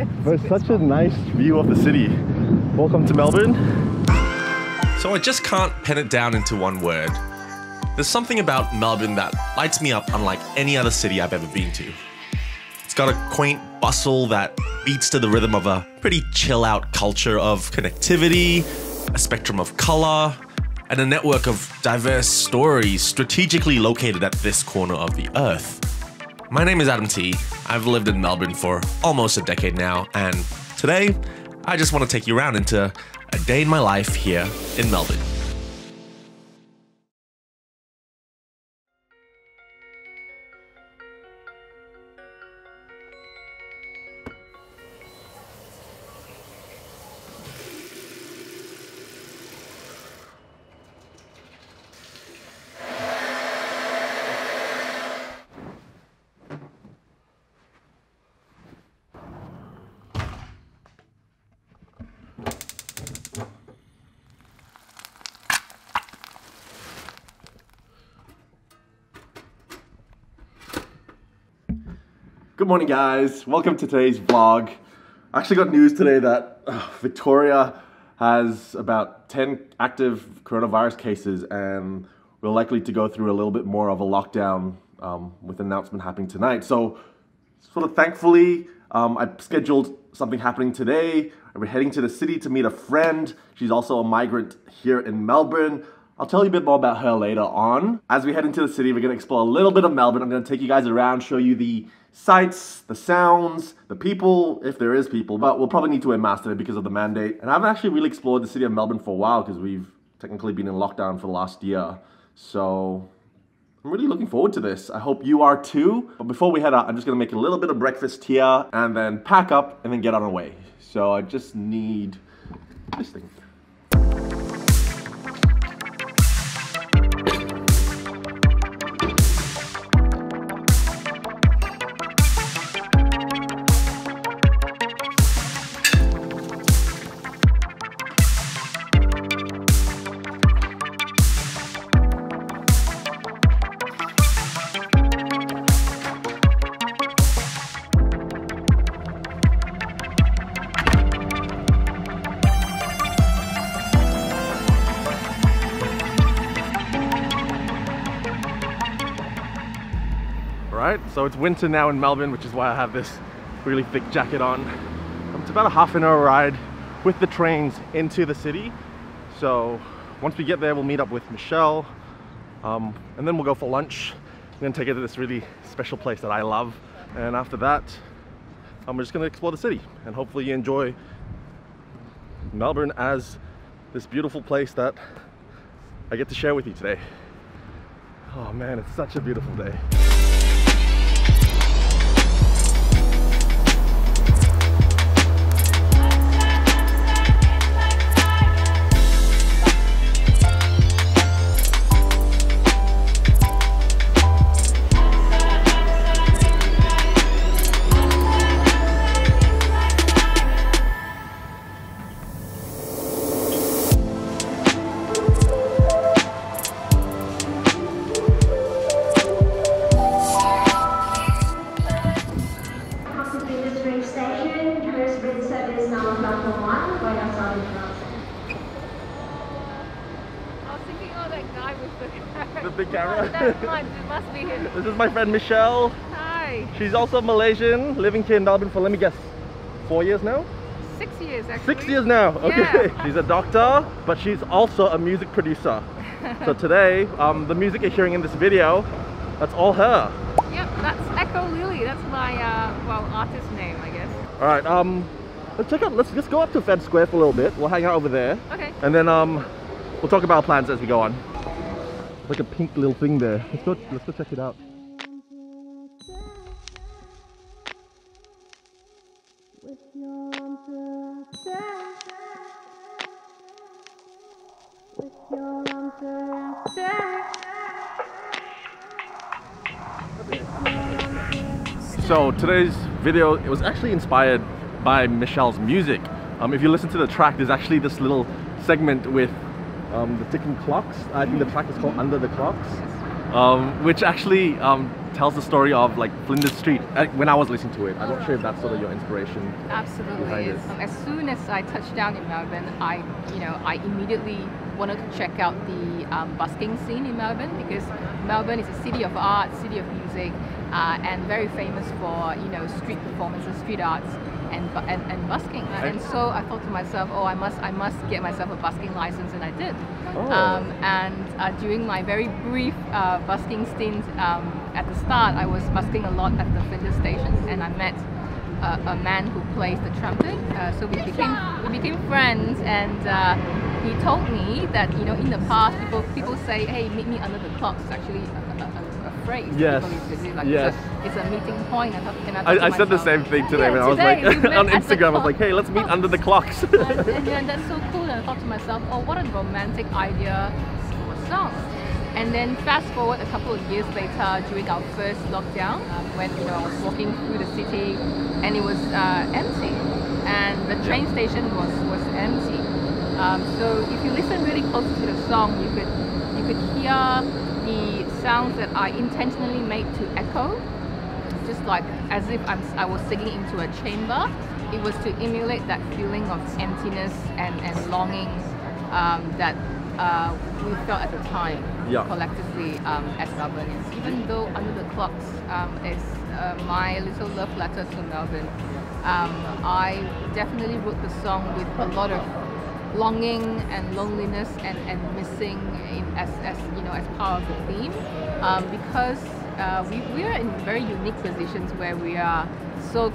But it's such a nice view of the city. Welcome to Melbourne. So I just can't pen it down into one word. There's something about Melbourne that lights me up unlike any other city I've ever been to. It's got a quaint bustle that beats to the rhythm of a pretty chill-out culture of connectivity, a spectrum of color, and a network of diverse stories strategically located at this corner of the earth. My name is Adam T. I've lived in Melbourne for almost a decade now, and today, I just want to take you around into a day in my life here in Melbourne. Good morning, guys. Welcome to today's vlog. I actually got news today that Victoria has about 10 active coronavirus cases, and we're likely to go through a little bit more of a lockdown with an announcement happening tonight. So, sort of thankfully, I've scheduled something happening today. We're heading to the city to meet a friend. She's also a migrant here in Melbourne. I'll tell you a bit more about her later on. As we head into the city, we're going to explore a little bit of Melbourne. I'm going to take you guys around, show you the sights, the sounds, the people, if there is people, but we'll probably need to wear masks today because of the mandate. And I haven't actually really explored the city of Melbourne for a while because we've technically been in lockdown for the last year. So I'm really looking forward to this. I hope you are too. But before we head out, I'm just going to make a little bit of breakfast here and then pack up and then get on our way. So I just need this thing. Right, so it's winter now in Melbourne, which is why I have this really thick jacket on. It's about a half an hour ride with the trains into the city. So once we get there, we'll meet up with Michelle, and then we'll go for lunch. I'm gonna take her to this really special place that I love. And after that, we're just gonna explore the city and hopefully you enjoy Melbourne as this beautiful place that I get to share with you today. Oh man, it's such a beautiful day. Flinders Street Station, first bridge service number platform 1, right outside the crossing. I was thinking, oh, that guy with the The big camera? It must be him. This is my friend Michelle. Hi. She's also Malaysian, living here in Melbourne for, let me guess, 4 years now? 6 years actually. 6 years now, okay. Yeah. She's a doctor, but she's also a music producer. So today, the music you're hearing in this video, that's all her. Yep, that's Echo Lily. That's my, well, artist name, I guess. Alright, let's check out, let's just go up to Fed Square for a little bit. We'll hang out over there. Okay. And then, we'll talk about our plans as we go on. Like a pink little thing there. Let's go check it out. So today's video, it was actually inspired by Michelle's music. If you listen to the track, there's actually this little segment with the ticking clocks. I think the track is called Under the Clocks, which actually tells the story of like Flinders Street. When I was listening to it, I'm not sure if that's sort of your inspiration. Absolutely behind is. it. As soon as I touched down in Melbourne, I immediately wanted to check out the busking scene in Melbourne, because Melbourne is a city of art, city of music, and very famous for street performances, street arts, and busking. And so I thought to myself, oh, I must get myself a busking license, and I did. And during my very brief busking stint at the start, I was busking a lot at the Flinders Station, and I met a man who plays the trumpet. So we became friends, and he told me that in the past people say, hey, meet me under the clocks. It's actually a phrase. Yes. Yes. It's a meeting point. I said the same thing today when I was like on Instagram. I was like, hey, let's meet under the clocks. and that's so cool. And I thought to myself, oh, what a romantic idea for a song. And then fast forward a couple of years later, during our first lockdown, when I was walking through the city, and it was empty, and the train station was empty. So if you listen really close to the song, you could hear the sounds that I intentionally made to echo, just like as if I was singing into a chamber. It was to emulate that feeling of emptiness and longing that we felt at the time, collectively as Melbournians. Even though Under the Clocks is my little love letter to Melbourne, I definitely wrote the song with a lot of longing and loneliness and missing as part of the theme, because we are in very unique positions where we are so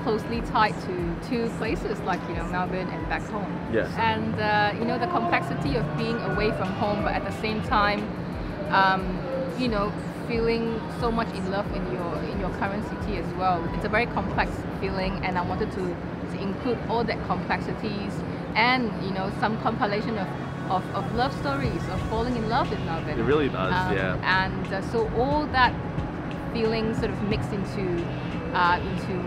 closely tied to two places like Melbourne and back home. Yes. And the complexity of being away from home, but at the same time feeling so much in love in your current city as well. It's a very complex feeling, and I wanted to include all that complexities and some compilation of love stories, of falling in love in Melbourne. It really does, yeah. And so all that feeling sort of mixed into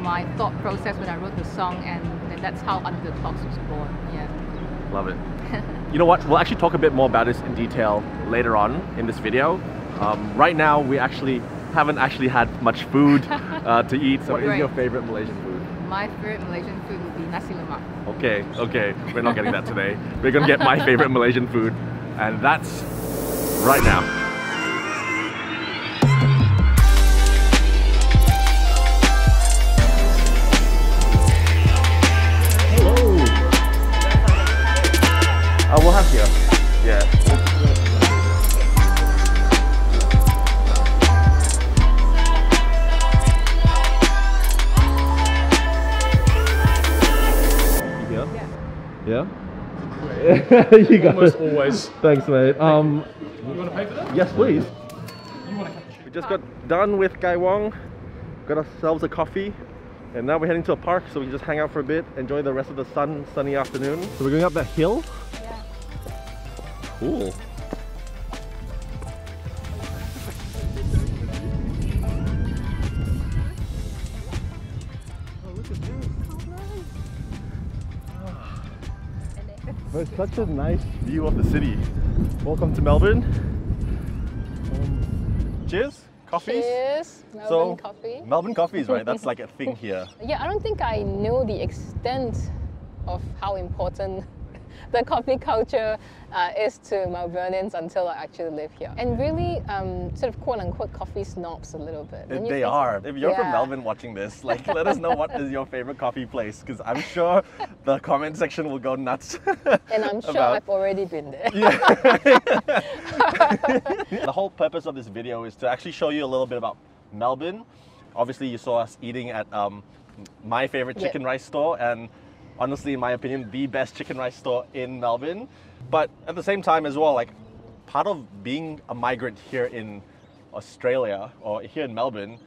my thought process when I wrote the song, and that's how Under the Clocks was born. Yeah. Love it. You know what? We'll actually talk a bit more about this in detail later on in this video. Right now, we haven't had much food to eat. So what is your favorite Malaysian food? My favorite Malaysian food would be nasi lemak. Okay. We're not getting that today. We're gonna get my favorite Malaysian food, and that's right now. We'll have here. Yeah. Yeah? You got Almost it. always. Thanks, mate. You want to pay for that? Yes, please. You want a cappuccino? We just got done with Gai Wong, got ourselves a coffee, and now we're heading to a park so we can just hang out for a bit, enjoy the rest of the sunny afternoon. So we're going up that hill? Yeah. Cool. It's such a nice view of the city. Welcome to Melbourne. Cheers. Coffees. Cheers. Melbourne coffee. Melbourne coffees, right? That's like a thing here. Yeah, I don't think I know the extent of how important the coffee culture is to Melbournians until I actually live here. And really sort of quote-unquote coffee snobs a little bit. They are. If you're from Melbourne watching this, like, let us know what is your favorite coffee place, because I'm sure the comment section will go nuts. And I'm sure I've already been there. Yeah. The whole purpose of this video is to actually show you a little bit about Melbourne. Obviously, you saw us eating at my favorite chicken rice store, and honestly, in my opinion, the best chicken rice store in Melbourne. But at the same time as well, like, part of being a migrant here in Australia or here in Melbourne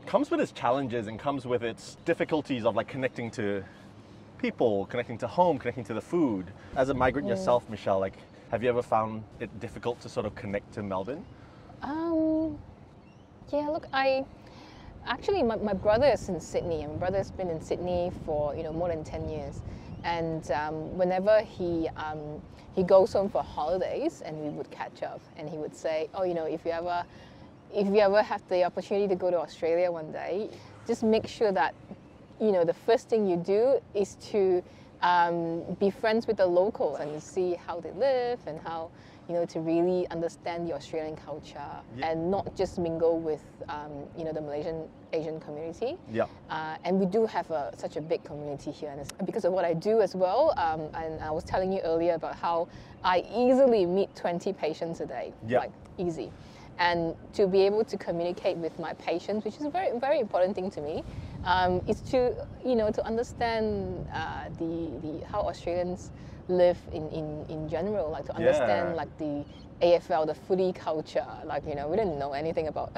comes with its challenges and comes with its difficulties of like connecting to people, connecting to home, connecting to the food. As a migrant yourself, Michelle, like, have you ever found it difficult to sort of connect to Melbourne? Yeah, look, actually, my brother is in Sydney, and my brother has been in Sydney for more than 10 years. And whenever he goes home for holidays, and we would catch up, and he would say, oh, if you ever if you ever have the opportunity to go to Australia one day, just make sure that, you know, the first thing you do is to be friends with the locals and see how they live and how, you know, to really understand the Australian culture and not just mingle with, you know, the Malaysian Asian community. Yeah. And we do have such a big community here, and it's because of what I do as well. And I was telling you earlier about how I easily meet 20 patients a day, like easy. And to be able to communicate with my patients, which is a very, very important thing to me, is to, you know, to understand how Australians live in general, like to understand like the AFL, the footy culture. Like, you know, we didn't know anything about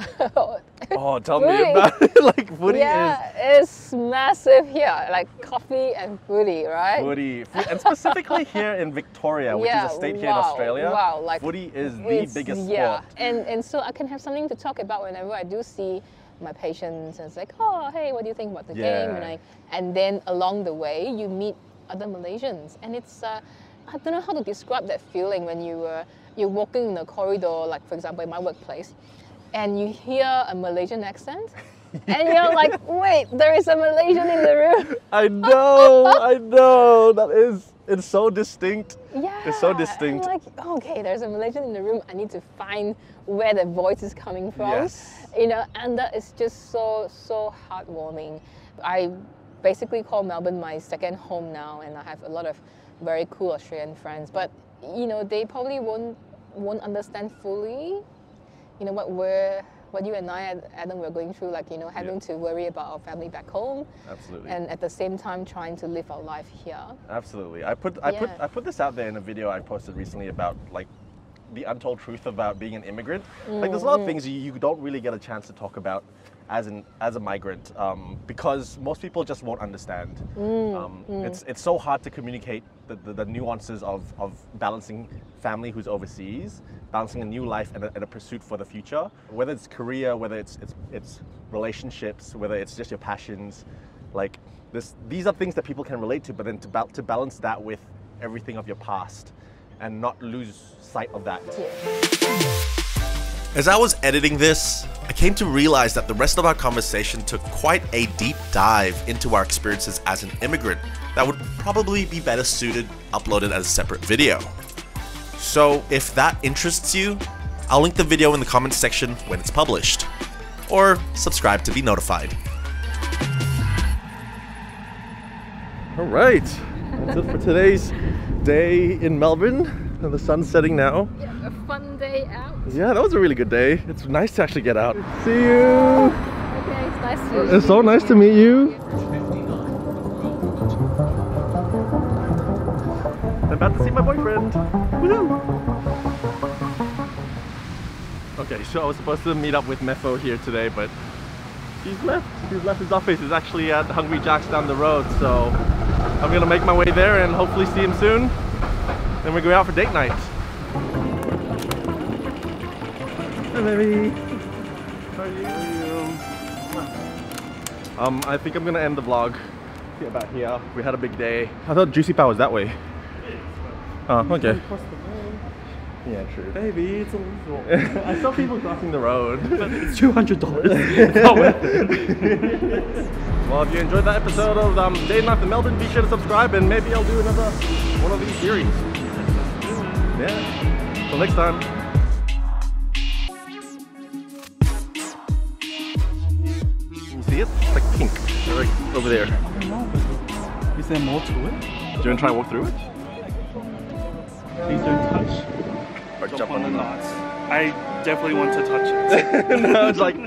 Oh, tell me about it. Like footy it's massive here, like coffee and footy, right? Footy. And specifically here in Victoria, which is a state here in Australia, like footy is the biggest sport. And so I can have something to talk about whenever I do see my patients, and it's like, oh, hey, what do you think about the game? And then along the way, you meet other Malaysians, and it's I don't know how to describe that feeling when you're walking in a corridor, like for example in my workplace, and you hear a Malaysian accent, and you're like, wait, there is a Malaysian in the room. I know. It's so distinct. Yeah, it's so distinct. I'm like, okay, there's a Malaysian in the room. I need to find where the voice is coming from. Yes. You know, and that is just so heartwarming. I basically call Melbourne my second home now, and I have a lot of very cool Australian friends. But you know, they probably won't understand fully, you know, what you and I, Adam, were going through, like, you know, having to worry about our family back home. Absolutely. And at the same time trying to live our life here. Absolutely. I put this out there in a video I posted recently about like the untold truth about being an immigrant. Like there's a lot of things you don't really get a chance to talk about as a migrant, because most people just won't understand. It's so hard to communicate the nuances of balancing family who's overseas, balancing a new life and a pursuit for the future, whether it's career, whether it's relationships, whether it's just your passions. Like these are things that people can relate to, but then to balance that with everything of your past and not lose sight of that. As I was editing this, I came to realize that the rest of our conversation took quite a deep dive into our experiences as an immigrant that would probably be better suited uploaded as a separate video. So if that interests you, I'll link the video in the comments section when it's published. Or subscribe to be notified. Alright, that's it for today's day in Melbourne. The sun's setting now. Yeah, a fun day out. Yeah, that was a really good day. It's nice to actually get out. See you! Okay, it's nice to It's so nice to meet you. I'm about to see my boyfriend. Woohoo! Okay, so I was supposed to meet up with Mefo here today, but he's left. He's left his office. He's actually at Hungry Jack's down the road, so I'm gonna make my way there and hopefully see him soon. Then we're going out for date night. Hi, baby. How are you? I think I'm gonna end the vlog about here. We had a big day. I thought Juicy Power was that way. Oh, okay. Yeah, true. Baby, it's a little. I saw people crossing the road. But it's $200. Well, if you enjoyed that episode of Day Night in Melbourne, be sure to subscribe and maybe I'll do another one of these series. Yeah. Till next time. You see it? It's like pink. They're right over there. Is there more to it? Do you want to try and walk through it? Please don't touch. Or jump on the nuts. I definitely want to touch it. No, it's like...